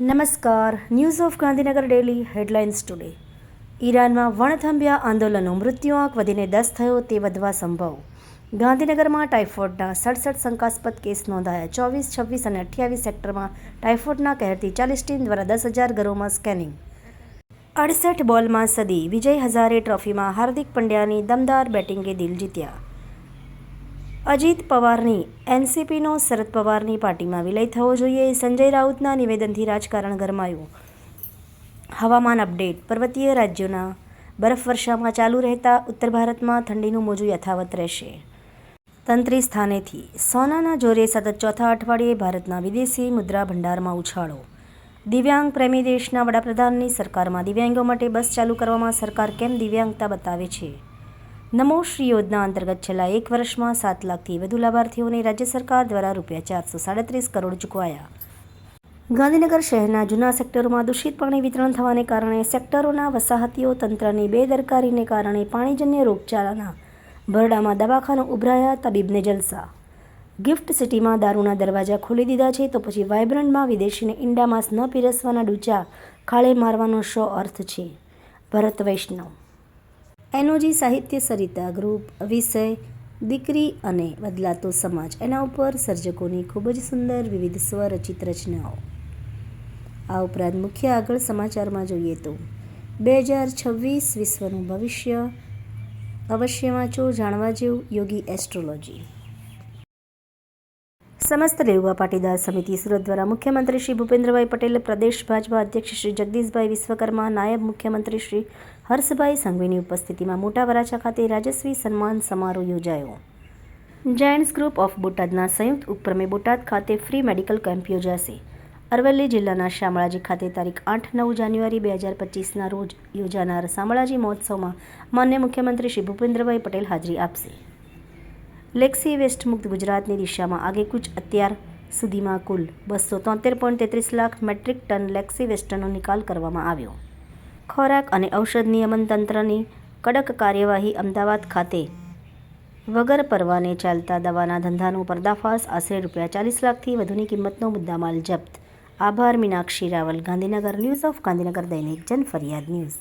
નમસ્કાર. News of Gandhinagar daily headlines today. ઈરાનમાં વણથંભ્યા આંદોલનો મૃત્યુઆંક વધીને 10 થયો તે વધવા સંભવ. ગાંધીનગરમાં ટાઇફોઇડના 67 શંકાસ્પદ કેસ નોંધાયા. 24, 26 અને 28 સેક્ટરમાં ટાઇફોઇડના કહેરથી 40 ટીમ દ્વારા 10,000 ઘરોમાં સ્કેનિંગ. 68 બોલમાં સદી. વિજય હઝારે ટ્રોફીમાં હાર્દિક પંડ્યાની દમદાર બેટિંગે દિલ જીત્યા. અજીત પવારની એનસીપીનો શરદ પવારની પાર્ટીમાં વિલય થવો જોઈએ. સંજય રાઉતના નિવેદનથી રાજકારણ ગરમાયું. હવામાન અપડેટ. પર્વતીય રાજ્યોના બરફવર્ષામાં ચાલુ રહેતા ઉત્તર ભારતમાં ઠંડીનું મોજું યથાવત રહેશે. તંત્રી સ્થાનેથી સોનાના જોરે સતત ચોથા અઠવાડિયે ભારતના વિદેશી મુદ્રા ભંડારમાં ઉછાળો. દિવ્યાંગ પ્રેમી દેશના વડાપ્રધાનની સરકારમાં દિવ્યાંગો માટે બસ ચાલુ કરવામાં સરકાર કેમ દિવ્યાંગતા બતાવે છે. નમો શ્રી યોજના અંતર્ગત છેલ્લા 1 વર્ષમાં 7 લાખથી વધુ લાભાર્થીઓને રાજ્ય સરકાર દ્વારા ₹437 કરોડ ચૂકવાયા. ગાંધીનગર શહેરના જૂના સેક્ટરોમાં દૂષિત પાણી વિતરણ થવાને કારણે સેક્ટરોના વસાહતીઓ તંત્રની બેદરકારીને કારણે પાણીજન્ય રોગચાળાના ભરડામાં દવાખાનું ઉભરાયા. તબીબને જલસા. ગિફ્ટ સિટીમાં દારૂના દરવાજા ખોલી દીધા છે તો પછી વાઇબ્રન્ટમાં વિદેશીને ઈંડા માંસ ન પીરસવાના ડૂચા ખાળે મારવાનો શો અર્થ છે. ભરત વૈષ્ણવ. એનઓજી સાહિત્ય સરિતા ગ્રુપ. વિષય દીકરી અને બદલાતો સમાજ. એના ઉપર સર્જકોની ખૂબ જ સુંદર વિવિધ સ્વરચિત રચનાઓ. આ ઉપરાંત મુખ્ય આગળ સમાચારમાં જોઈએ તો 2026 વિશ્વનું ભવિષ્ય અવશ્ય વાંચો. જાણવા જેવું યોગી એસ્ટ્રોલોજી. સમસ્ત લેઉવા પાટીદાર સમિતિ સુરત દ્વારા મુખ્યમંત્રી શ્રી ભૂપેન્દ્રભાઈ પટેલ, પ્રદેશ ભાજપા અધ્યક્ષ શ્રી જગદીશભાઈ વિશ્વકર્મા, નાયબ મુખ્યમંત્રી શ્રી હર્ષભાઈ સંઘવીની ઉપસ્થિતિમાં મોટા વરાછા ખાતે રાજસ્વી સન્માન સમારોહ યોજાયો. જાયન્ટ્સ ગ્રુપ ઓફ બોટાદના સંયુક્ત ઉપક્રમે બોટાદ ખાતે ફ્રી મેડિકલ કેમ્પ યોજાશે. અરવલ્લી જિલ્લાના શામળાજી ખાતે તારીખ 8-9 જાન્યુઆરી 2025ના રોજ યોજાનાર શામળાજી મહોત્સવમાં માન્ય મુખ્યમંત્રી શ્રી ભૂપેન્દ્રભાઈ પટેલ હાજરી આપશે. લેક્સી વેસ્ટ મુક્ત ગુજરાતની દિશામાં આગેકૂચ. અત્યાર સુધીમાં કુલ 273.33 લાખ મેટ્રિક ટન લેક્સી વેસ્ટનો નિકાલ કરવામાં આવ્યો. ખોરાક અને ઔષધ નિયમન તંત્રની કડક કાર્યવાહી. અમદાવાદ ખાતે વગર પરવાને ચાલતા દવાના ધંધાનો પર્દાફાશ. આશરે ₹40 લાખથી વધુની કિંમતનો મુદ્દામાલ જપ્ત. આભાર. મીનાક્ષી રાવલ, ગાંધીનગર. ન્યૂઝ ઓફ ગાંધીનગર દૈનિક જનફરિયાદ ન્યૂઝ.